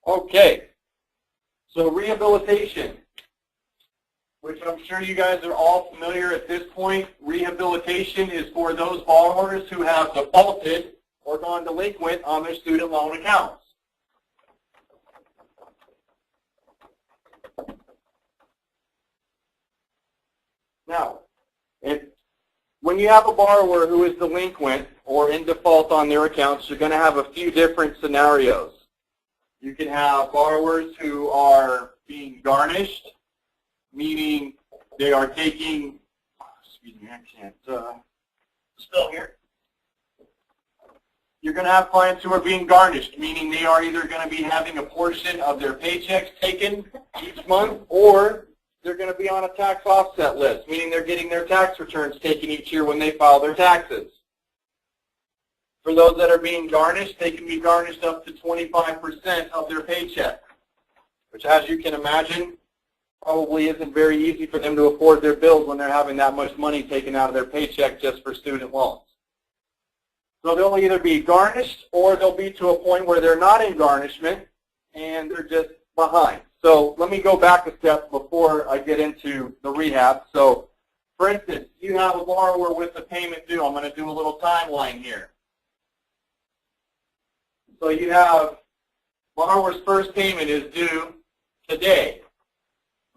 Okay, so rehabilitation, which I'm sure you guys are all familiar at this point. Rehabilitation is for those borrowers who have defaulted or gone delinquent on their student loan accounts. Now, when you have a borrower who is delinquent or in default on their accounts, you're going to have a few different scenarios. You can have borrowers who are being garnished, meaning they are taking, excuse me, I can't spell here. You're going to have clients who are being garnished, meaning they are either going to be having a portion of their paychecks taken each month, or they're going to be on a tax offset list, meaning they're getting their tax returns taken each year when they file their taxes. For those that are being garnished, they can be garnished up to 25% of their paycheck, which, as you can imagine, probably isn't very easy for them to afford their bills when they're having that much money taken out of their paycheck just for student loans. So they'll either be garnished or they'll be to a point where they're not in garnishment and they're just behind. So let me go back a step before I get into the rehab. So, for instance, you have a borrower with a payment due. I'm going to do a little timeline here. So you have borrower's first payment is due today.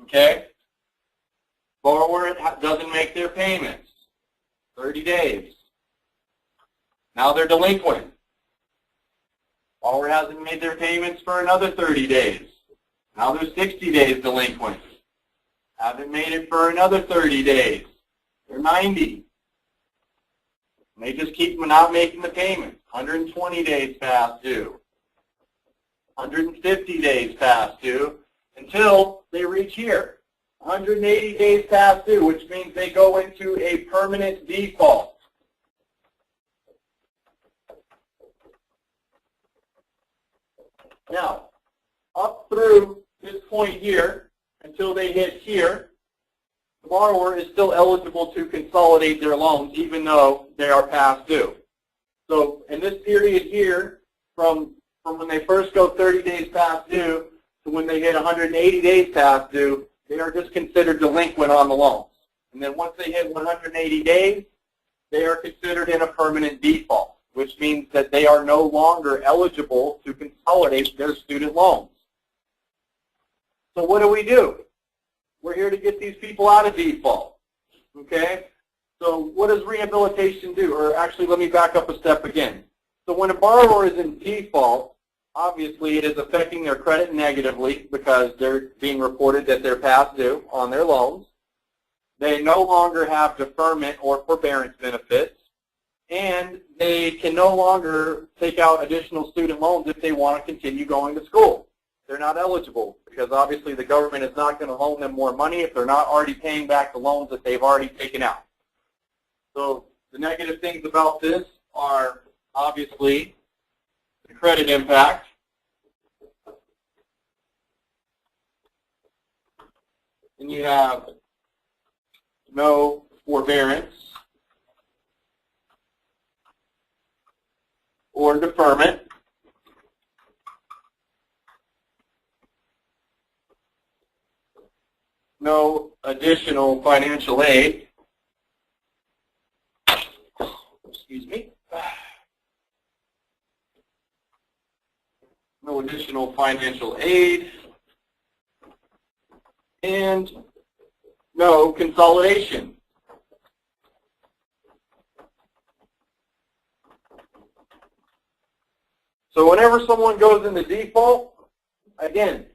Okay? Borrower doesn't make their payments. 30 days. Now they're delinquent. Borrower hasn't made their payments for another 30 days. Now they're 60 days delinquent. Haven't made it for another 30 days. They're 90. And they just keep not making the payments. 120 days past due. 150 days past due until they reach here. 180 days past due, which means they go into a permanent default. Now, up through this point here, until they hit here, the borrower is still eligible to consolidate their loans even though they are past due. So in this period here, from when they first go 30 days past due to when they hit 180 days past due, they are just considered delinquent on the loans. And then once they hit 180 days, they are considered in a permanent default, which means that they are no longer eligible to consolidate their student loans. So what do? We're here to get these people out of default. Okay? So what does rehabilitation do? Or actually, let me back up a step again. So when a borrower is in default, obviously it is affecting their credit negatively because they're being reported that they're past due on their loans. They no longer have deferment or forbearance benefits. And they can no longer take out additional student loans if they want to continue going to school. They're not eligible because obviously the government is not going to loan them more money if they're not already paying back the loans that they've already taken out. So the negative things about this are obviously the credit impact. And you have no forbearance or deferment. No additional financial aid. Excuse me. No additional financial aid. And no consolidation. So whenever someone goes into default, again,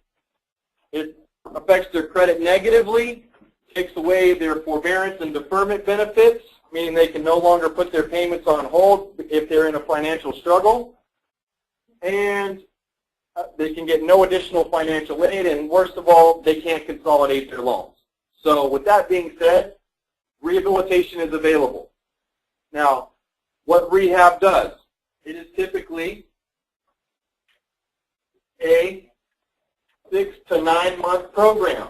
it affects their credit negatively, takes away their forbearance and deferment benefits, meaning they can no longer put their payments on hold if they're in a financial struggle, and they can get no additional financial aid, and worst of all, they can't consolidate their loans. So with that being said, rehabilitation is available. Now, what rehab does, it is typically a 6 to 9 month program.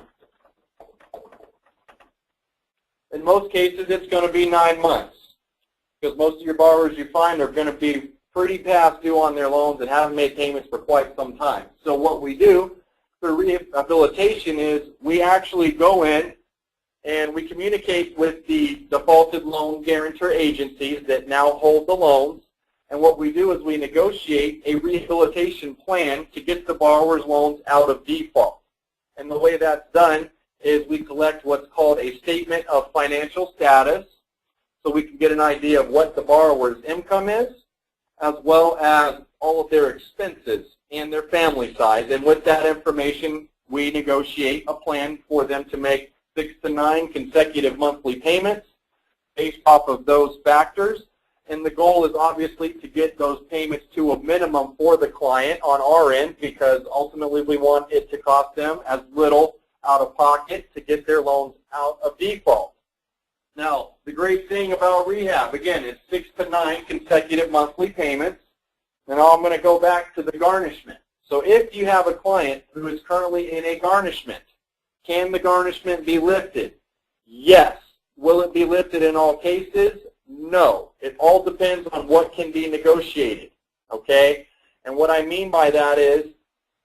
In most cases, it's going to be 9 months because most of your borrowers you find are going to be pretty past due on their loans and haven't made payments for quite some time. So what we do for rehabilitation is we actually go in and we communicate with the defaulted loan guarantor agencies that now hold the loans. And what we do is we negotiate a rehabilitation plan to get the borrower's loans out of default. And the way that's done is we collect what's called a statement of financial status, so we can get an idea of what the borrower's income is, as well as all of their expenses and their family size. And with that information, we negotiate a plan for them to make 6 to 9 consecutive monthly payments based off of those factors. And the goal is obviously to get those payments to a minimum for the client on our end, because ultimately we want it to cost them as little out of pocket to get their loans out of default. Now, the great thing about rehab, again, is 6 to 9 consecutive monthly payments. And now I'm going to go back to the garnishment. So if you have a client who is currently in a garnishment, can the garnishment be lifted? Yes. Will it be lifted in all cases? No. It all depends on what can be negotiated, okay? And what I mean by that is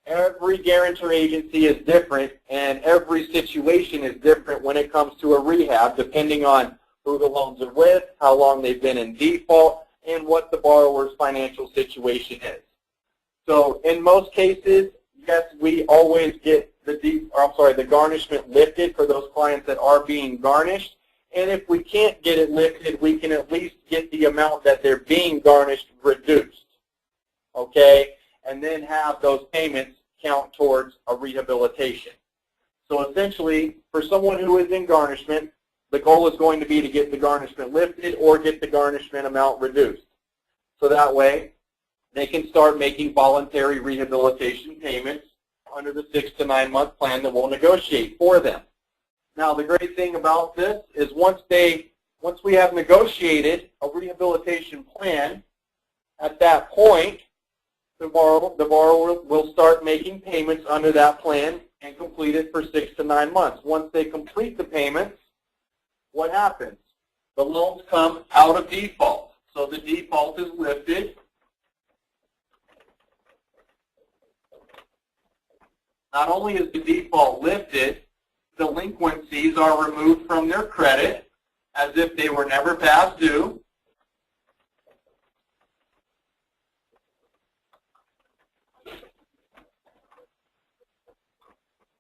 every guarantor agency is different, and every situation is different when it comes to a rehab, depending on who the loans are with, how long they've been in default, and what the borrower's financial situation is. So in most cases, yes, we always get the garnishment lifted for those clients that are being garnished. And if we can't get it lifted, we can at least get the amount that they're being garnished reduced, okay? And then have those payments count towards a rehabilitation. So essentially, for someone who is in garnishment, the goal is going to be to get the garnishment lifted or get the garnishment amount reduced. So that way, they can start making voluntary rehabilitation payments under the 6 to 9 month plan that we'll negotiate for them. Now, the great thing about this is once we have negotiated a rehabilitation plan, at that point, the borrower will start making payments under that plan and complete it for 6 to 9 months. Once they complete the payments, what happens? The loans come out of default. So the default is lifted. Not only is the default lifted, delinquencies are removed from their credit as if they were never past due.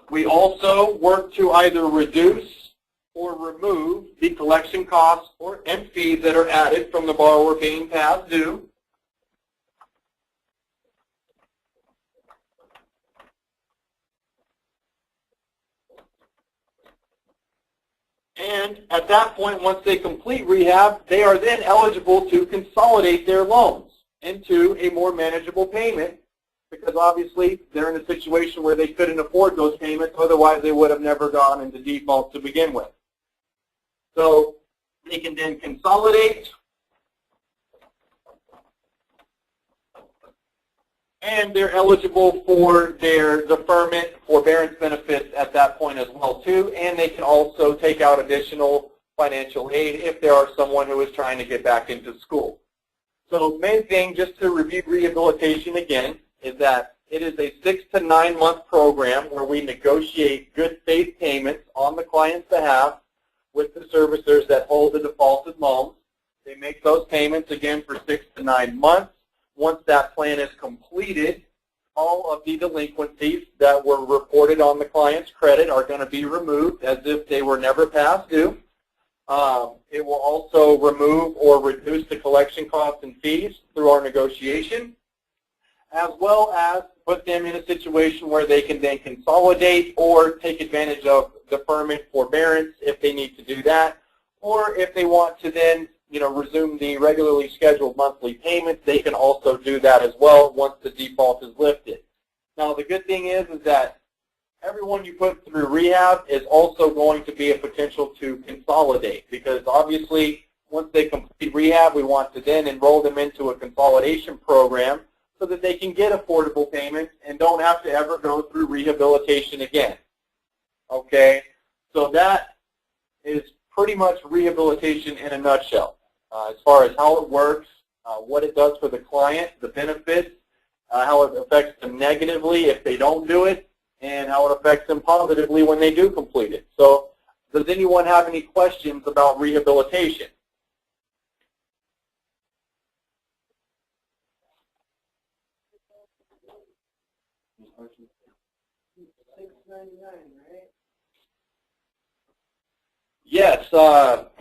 We also work to either reduce or remove the collection costs and fees that are added from the borrower being past due. And at that point, once they complete rehab, they are then eligible to consolidate their loans into a more manageable payment, because obviously they're in a situation where they couldn't afford those payments, otherwise they would have never gone into default to begin with. So they can then consolidate, and they're eligible for their deferment forbearance benefits at that point as well too, and they can also take out additional financial aid if there are someone who is trying to get back into school. So main thing, just to review rehabilitation again, is that it is a 6 to 9 month program where we negotiate good faith payments on the client's behalf with the servicers that hold the defaulted loans. They make those payments again for 6 to 9 months. Once that plan is completed, all of the delinquencies that were reported on the client's credit are going to be removed as if they were never past due. It will also remove or reduce the collection costs and fees through our negotiation, as well as put them in a situation where they can then consolidate or take advantage of deferment forbearance if they need to do that, or if they want to then resume the regularly scheduled monthly payments, they can also do that as well once the default is lifted. Now, the good thing is that everyone you put through rehab is also going to be a potential to consolidate, because obviously once they complete rehab, we want to then enroll them into a consolidation program so that they can get affordable payments and don't have to ever go through rehabilitation again. Okay, so that is pretty much rehabilitation in a nutshell. As far as how it works, what it does for the client, the benefits, how it affects them negatively if they don't do it, and how it affects them positively when they do complete it. So does anyone have any questions about rehabilitation? $6.99, right? Yes,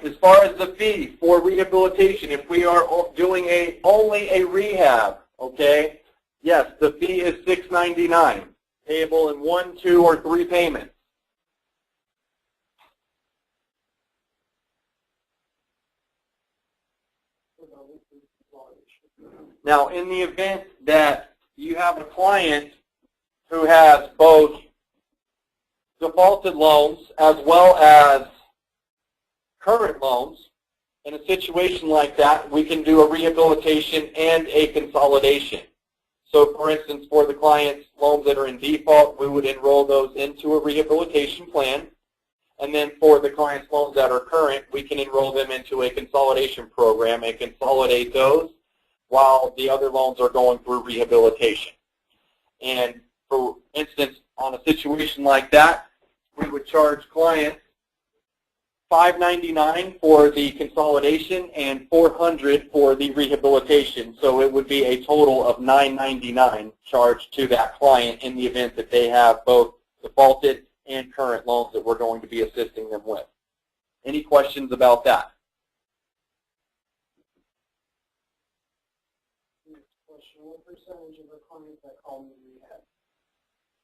as far as the fee for rehabilitation, if we are doing only a rehab, okay, yes, the fee is $6.99, payable in 1, 2, or 3 payments. Now, in the event that you have a client who has both defaulted loans as well as current loans, in a situation like that, we can do a rehabilitation and a consolidation. So, for instance, for the client's loans that are in default, we would enroll those into a rehabilitation plan. And then for the client's loans that are current, we can enroll them into a consolidation program and consolidate those while the other loans are going through rehabilitation. And for instance, on a situation like that, we would charge clients $5.99 for the consolidation and $400 for the rehabilitation. So it would be a total of $9.99 charged to that client in the event that they have both defaulted and current loans that we're going to be assisting them with. Any questions about that? What percentage of our clients that call me rehab?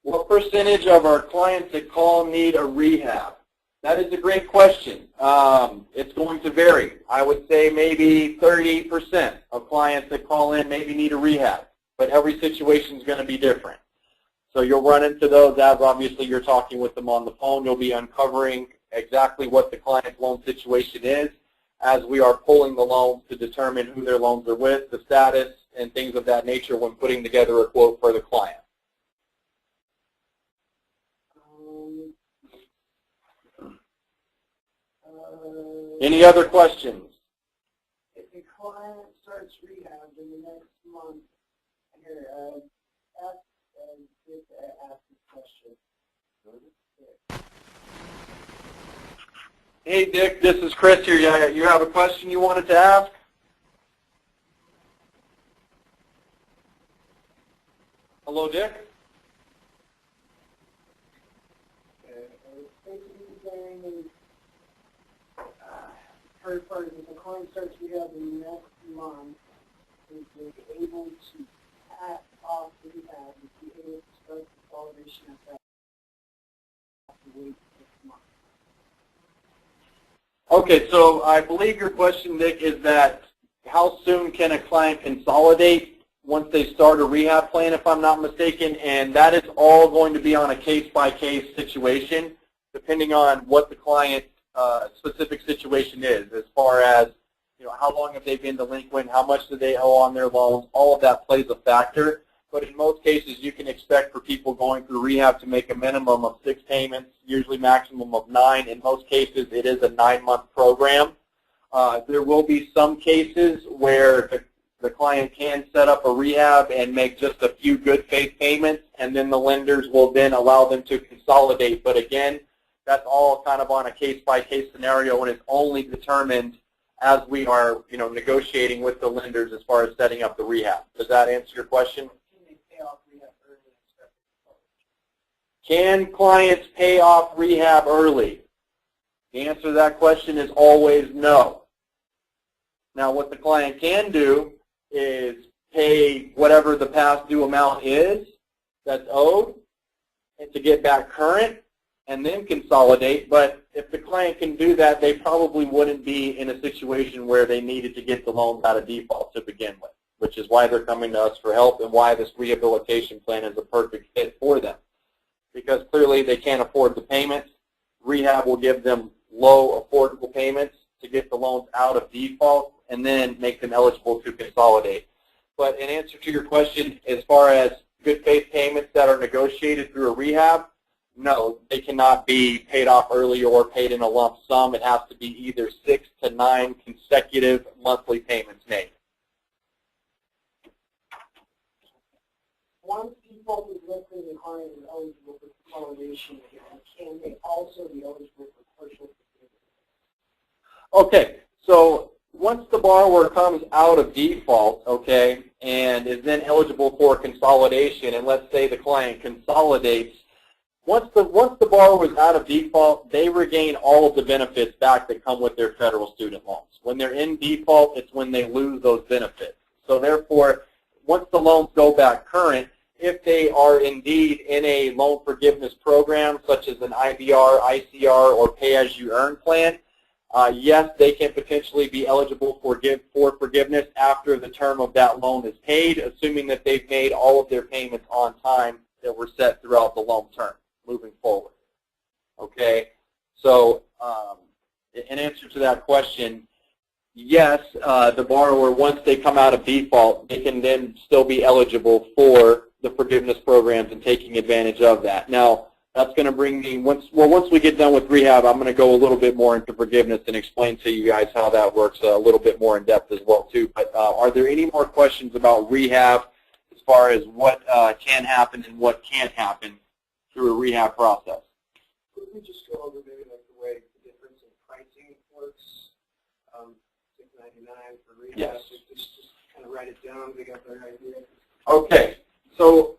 What percentage of our clients that call need a rehab? That is a great question. It's going to vary. I would say maybe 38% of clients that call in maybe need a rehab, but every situation is going to be different. So you'll run into those as obviously you're talking with them on the phone. You'll be uncovering exactly what the client's loan situation is as we are pulling the loans to determine who their loans are with, the status, and things of that nature when putting together a quote for the client. Any other questions? If a client starts rehab in the next month, here, ask this question. Hey, Dick, this is Chris here. You have a question you wanted to ask? Hello, Dick? First part is if the client starts rehab in the next month, is they able to pass off the rehab and be able to start consolidation at that? Have to wait 6 months. Okay, so I believe your question, Dick, is that how soon can a client consolidate once they start a rehab plan, if I'm not mistaken, and that is all going to be on a case-by-case situation, depending on what the client specific situation is, as far as how long have they been delinquent, how much do they owe on their loans, all of that plays a factor. But in most cases, you can expect for people going through rehab to make a minimum of 6 payments, usually maximum of 9. In most cases, it is a 9-month program. There will be some cases where the client can set up a rehab and make just a few good faith payments, and then the lenders will then allow them to consolidate. But again, that's all kind of on a case-by-case scenario, and it's only determined as we are, negotiating with the lenders as far as setting up the rehab. Does that answer your question? Can they pay off rehab early and start consolidation? Can clients pay off rehab early? The answer to that question is always no. Now, what the client can do is pay whatever the past due amount is that's owed and to get back current, and then consolidate. But if the client can do that, they probably wouldn't be in a situation where they needed to get the loans out of default to begin with, which is why they're coming to us for help and why this rehabilitation plan is a perfect fit for them. Because clearly they can't afford the payments. Rehab will give them low, affordable payments to get the loans out of default and then make them eligible to consolidate. But in answer to your question, as far as good faith payments that are negotiated through a rehab, no, they cannot be paid off early or paid in a lump sum. It has to be either 6 to 9 consecutive monthly payments made. once default is lifted and the client is eligible for consolidation, can they also be eligible for partial forgiveness? Okay, so once the borrower comes out of default, okay, and is then eligible for consolidation, and let's say the client consolidates, once the borrower is out of default, they regain all of the benefits back that come with their federal student loans. When they're in default, it's when they lose those benefits. So therefore, once the loans go back current, if they are indeed in a loan forgiveness program, such as an IBR, ICR, or pay-as-you-earn plan, yes, they can potentially be eligible for forgiveness after the term of that loan is paid, assuming that they've made all of their payments on time that were set throughout the loan term moving forward. Okay, so in answer to that question, yes, the borrower, once they come out of default, they can then still be eligible for the forgiveness programs and taking advantage of that. Now, that's going to bring me, once we get done with rehab, I'm going to go a little bit more into forgiveness and explain to you guys how that works a little bit more in depth as well, too. But are there any more questions about rehab as far as what can happen and what can't happen through a rehab process? Could we just go over maybe like the way the difference in pricing works? $6.99 for rehab. Yes. Just kind of write it down. They got their idea. Okay. So,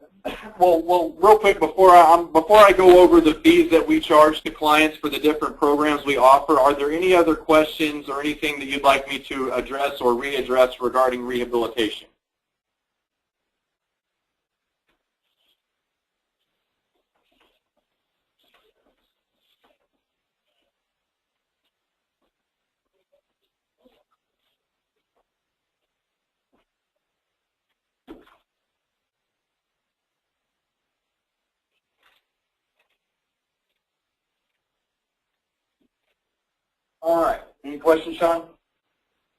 well, real quick before I go over the fees that we charge to clients for the different programs we offer, are there any other questions or anything that you'd like me to address or readdress regarding rehabilitation? All right. Any questions, Sean?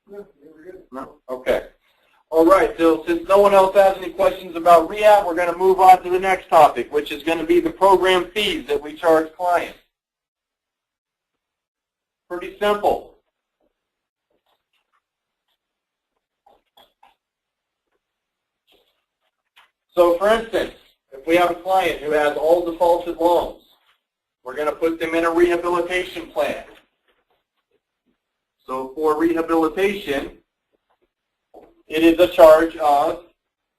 No, we're good. No? Okay. All right. So since no one else has any questions about rehab, we're going to move on to the next topic, which is going to be the program fees that we charge clients. Pretty simple. So for instance, if we have a client who has all defaulted loans, we're going to put them in a rehabilitation plan. So for rehabilitation, it is a charge of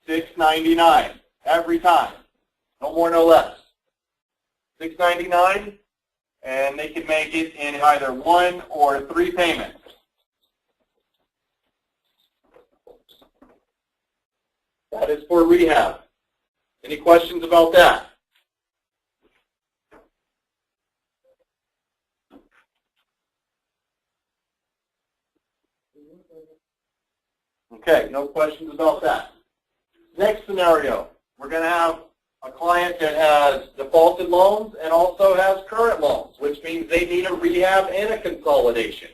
$6.99 every time, no more, no less. $6.99, and they can make it in either 1 or 3 payments. That is for rehab. Any questions about that? Okay, no questions about that. Next scenario, we're going to have a client that has defaulted loans and also has current loans, which means they need a rehab and a consolidation.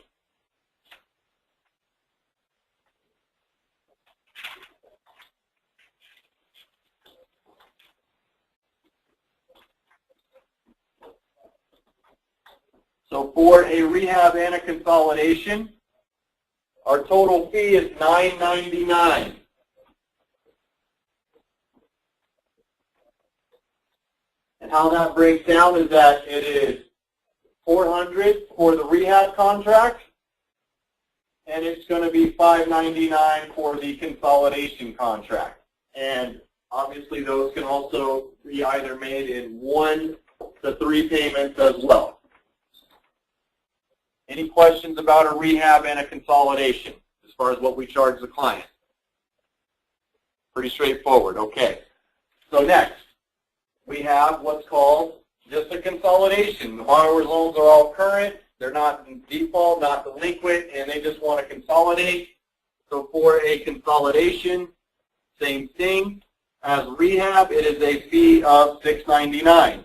So for a rehab and a consolidation, our total fee is $9.99. And how that breaks down is that it is $400 for the rehab contract, and it's going to be $5.99 for the consolidation contract. And obviously those can also be either made in 1 to 3 payments as well. Any questions about a rehab and a consolidation as far as what we charge the client? Pretty straightforward. Okay. So next, we have what's called just a consolidation. The borrower's loans are all current. They're not in default, not delinquent, and they just want to consolidate. So for a consolidation, same thing. As rehab, it is a fee of $6.99.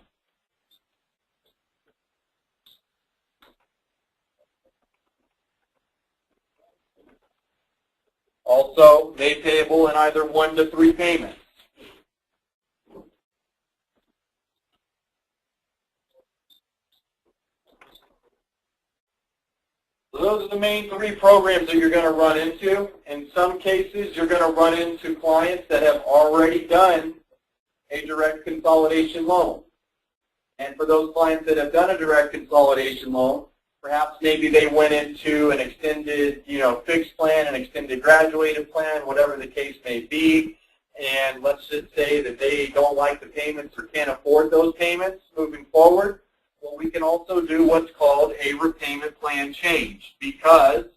Also, made payable in either 1 to 3 payments. So those are the main 3 programs that you're going to run into. In some cases, you're going to run into clients that have already done a direct consolidation loan. And for those clients that have done a direct consolidation loan, perhaps maybe they went into an extended, fixed plan, an extended graduated plan, whatever the case may be. And let's just say that they don't like the payments or can't afford those payments moving forward. Well, we can also do what's called a repayment plan change, because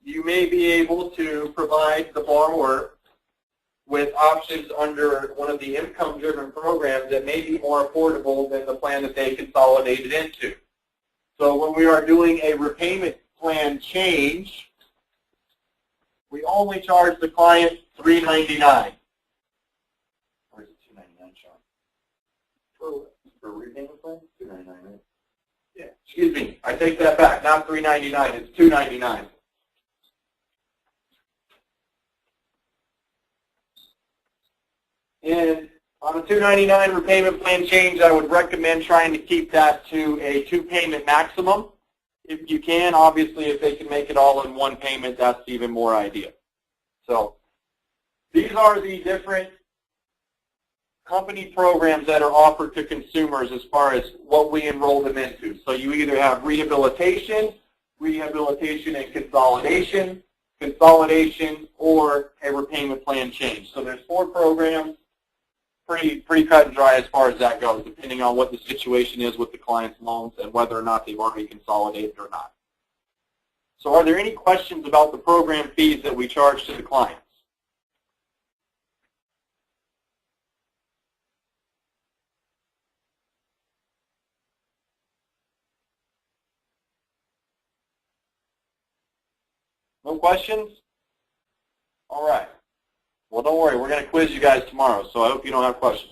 you may be able to provide the borrower with options under one of the income-driven programs that may be more affordable than the plan that they consolidated into. So when we are doing a repayment plan change, we only charge the client $399. Or is it $299, Sean? For repayment plan? $299, right? Yeah. Excuse me. I take that back. Not $399. It's $299. And on a $299 repayment plan change, I would recommend trying to keep that to a 2-payment maximum. If you can, obviously, if they can make it all in one payment, that's even more ideal. So these are the different company programs that are offered to consumers as far as what we enroll them into. So you either have rehabilitation, rehabilitation and consolidation, consolidation, or a repayment plan change. So there's 4 programs. Pretty cut and dry as far as that goes, depending on what the situation is with the client's loans and whether or not they've already consolidated or not. So are there any questions about the program fees that we charge to the clients? No questions? All right. Well, don't worry. We're going to quiz you guys tomorrow, so I hope you don't have questions.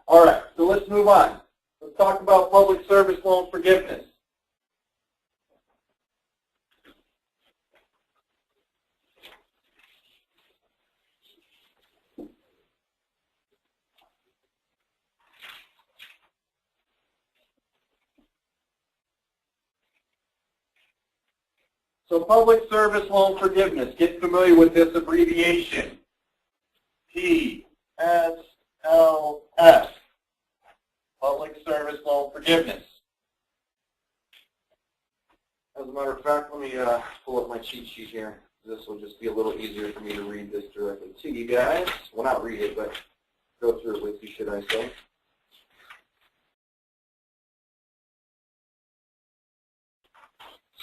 All right. So let's move on. Let's talk about public service loan forgiveness. So public service loan forgiveness, get familiar with this abbreviation. PSLF, public service loan forgiveness. As a matter of fact, let me pull up my cheat sheet here. This will just be a little easier for me to read this directly to you guys. Well, not read it, but go through it with you, should I say.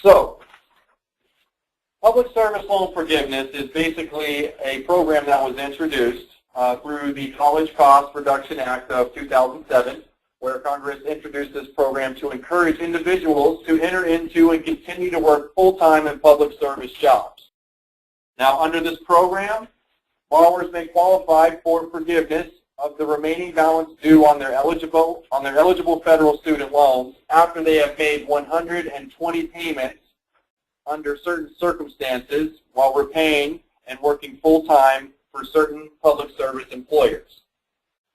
So, public service loan forgiveness is basically a program that was introduced through the College Cost Reduction Act of 2007, where Congress introduced this program to encourage individuals to enter into and continue to work full-time in public service jobs. Now, under this program, borrowers may qualify for forgiveness of the remaining balance due on their eligible federal student loans after they have made 120 payments under certain circumstances while repaying and working full-time for certain public service employers.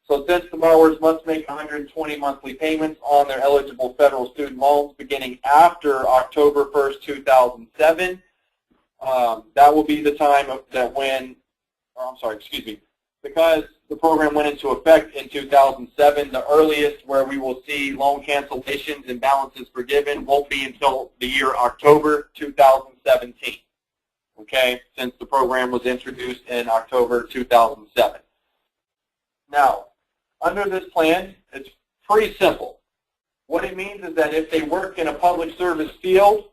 So since the borrowers must make 120 monthly payments on their eligible federal student loans beginning after October 1st, 2007, that will be the time that when, because the program went into effect in 2007, the earliest where we will see loan cancellations and balances forgiven won't be until the year October 2017, okay, since the program was introduced in October 2007. Now, under this plan, it's pretty simple. What it means is that if they work in a public service field,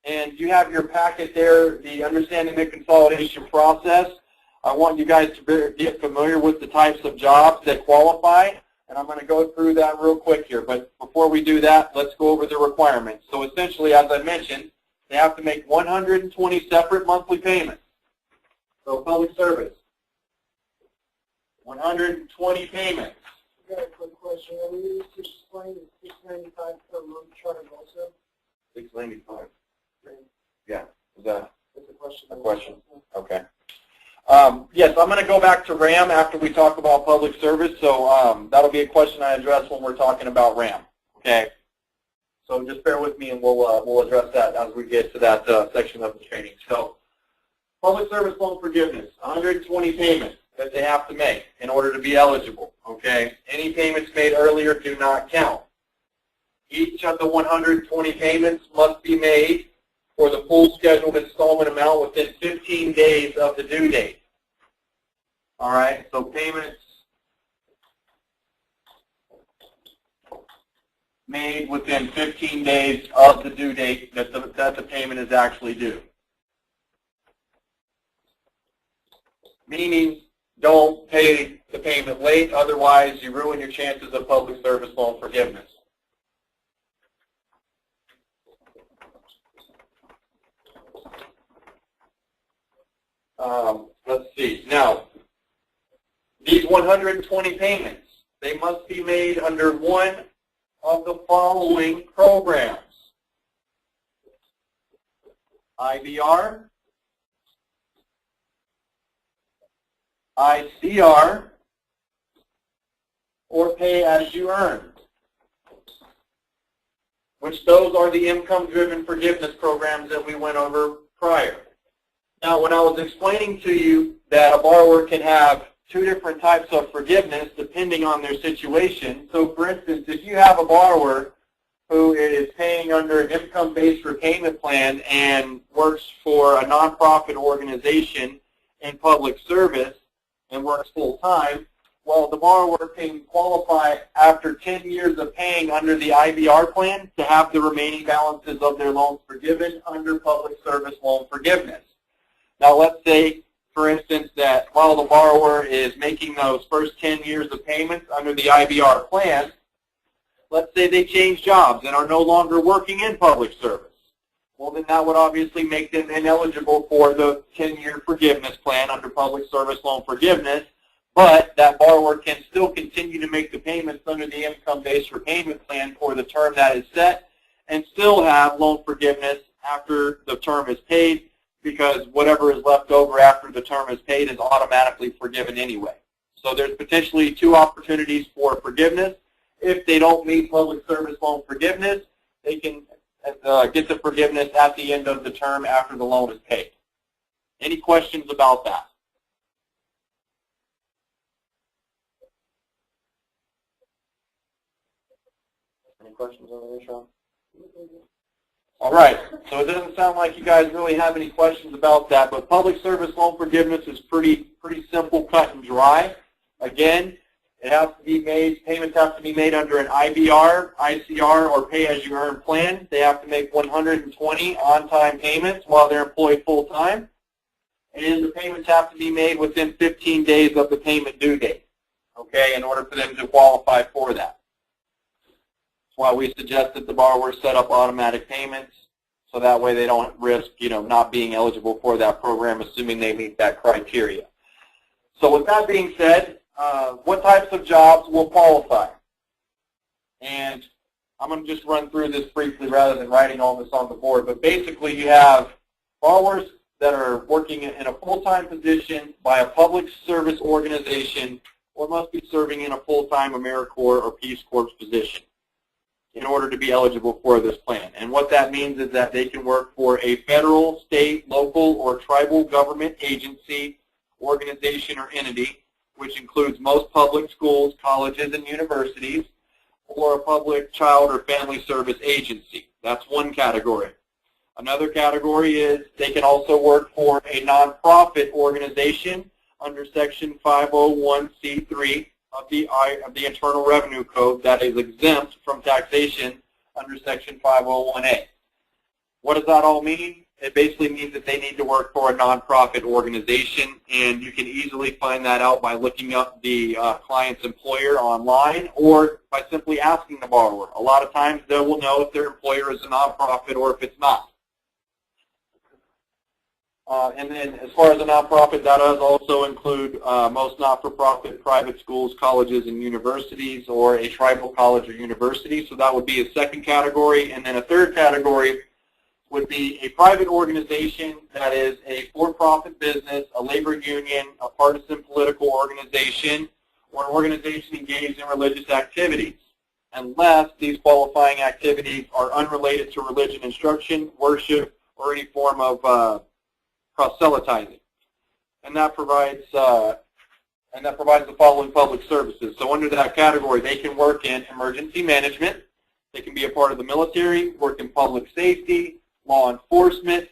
and you have your packet there, the Understanding the Consolidation Process, I want you guys to get familiar with the types of jobs that qualify, and I'm going to go through that real quick here. But before we do that, let's go over the requirements. So essentially, as I mentioned, they have to make 120 separate monthly payments. So public service, 120 payments. I got a quick question. Are we used to explain the $695 per month charge also? $695. Yeah. Is that That's a question. a question? Okay. Yes, I'm going to go back to RAM after we talk about public service, so that'll be a question I address when we're talking about RAM. Okay. So just bear with me, and we'll address that as we get to that section of the training. So, public service loan forgiveness, 120 payments. that they have to make in order to be eligible, okay? Any payments made earlier do not count. Each of the 120 payments must be made for the full scheduled installment amount within 15 days of the due date. All right, so payments made within 15 days of the due date that the payment is actually due. Meaning, don't pay the payment late, otherwise you ruin your chances of public service loan forgiveness. Let's see. Now, these 120 payments, they must be made under one of the following programs: IBR, ICR, or pay as you earn, which those are the income-driven forgiveness programs that we went over prior. Now, when I was explaining to you that a borrower can have two different types of forgiveness depending on their situation. So, for instance, if you have a borrower who is paying under an income-based repayment plan and works for a nonprofit organization in public service and works full-time, well, the borrower can qualify after 10 years of paying under the IBR plan to have the remaining balances of their loans forgiven under public service loan forgiveness. Now, let's say, for instance, that while the borrower is making those first 10 years of payments under the IBR plan, let's say they change jobs and are no longer working in public service. Well, then that would obviously make them ineligible for the 10-year forgiveness plan under public service loan forgiveness, but that borrower can still continue to make the payments under the income-based repayment plan for the term that is set and still have loan forgiveness after the term is paid, because whatever is left over after the term is paid is automatically forgiven anyway. So there's potentially two opportunities for forgiveness. If they don't meet public service loan forgiveness, they can get the forgiveness at the end of the term after the loan is paid. Any questions about that? Any questions on this, Sean? All right, so it doesn't sound like you guys really have any questions about that, but public service loan forgiveness is pretty simple, cut and dry. Again, it has to be made, payments have to be made under an IBR, ICR, or pay-as-you-earn plan. They have to make 120 on-time payments while they're employed full-time, and the payments have to be made within 15 days of the payment due date, okay, in order for them to qualify for that. That's why we suggest that the borrowers set up automatic payments, so that way they don't risk, not being eligible for that program, assuming they meet that criteria. So with that being said, what types of jobs will qualify? And I'm going to just run through this briefly rather than writing all this on the board, but basically you have borrowers that are working in a full-time position by a public service organization or must be serving in a full-time AmeriCorps or Peace Corps position in order to be eligible for this plan. And what that means is that they can work for a federal, state, local, or tribal government agency, organization, or entity, which includes most public schools, colleges, and universities, or a public child or family service agency. That's one category. Another category is they can also work for a nonprofit organization under Section 501c3 of the Internal Revenue Code that is exempt from taxation under Section 501a. What does that all mean? It basically means that they need to work for a nonprofit organization, and you can easily find that out by looking up the client's employer online or by simply asking the borrower. A lot of times they will know if their employer is a nonprofit or if it's not. And then as far as a nonprofit, that does also include most not-for-profit private schools, colleges, and universities, or a tribal college or university. So that would be a second category. And then a third category would be a private organization that is a for-profit business, a labor union, a partisan political organization, or an organization engaged in religious activities, unless these qualifying activities are unrelated to religion instruction, worship, or any form of proselytizing. And that provides and that provides the following public services. So under that category, they can work in emergency management. They can be a part of the military, work in public safety, law enforcement,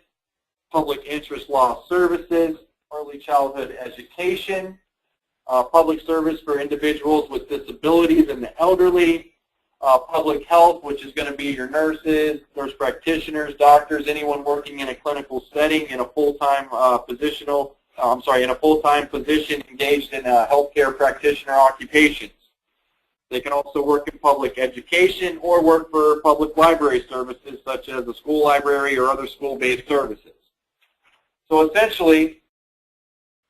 public interest law services, early childhood education, public service for individuals with disabilities and the elderly, public health, which is going to be your nurses, nurse practitioners, doctors, anyone working in a clinical setting in a full-time in a full-time position engaged in healthcare practitioner occupations. They can also work in public education or work for public library services such as a school library or other school-based services. So essentially,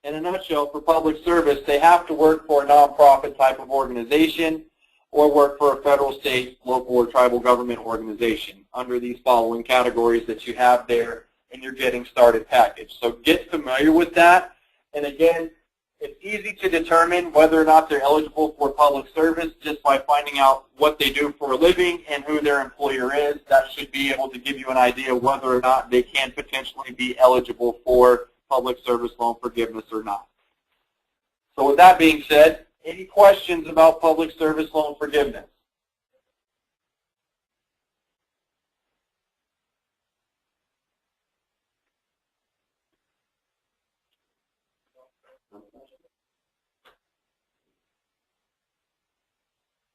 in a nutshell, for public service, they have to work for a nonprofit type of organization or work for a federal, state, local, or tribal government organization under these following categories that you have there in your Getting Started package. So get familiar with that. And again, it's easy to determine whether or not they're eligible for public service just by finding out what they do for a living and who their employer is. That should be able to give you an idea whether or not they can potentially be eligible for public service loan forgiveness or not. So with that being said, any questions about public service loan forgiveness?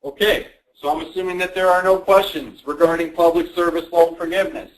Okay, so I'm assuming that there are no questions regarding public service loan forgiveness.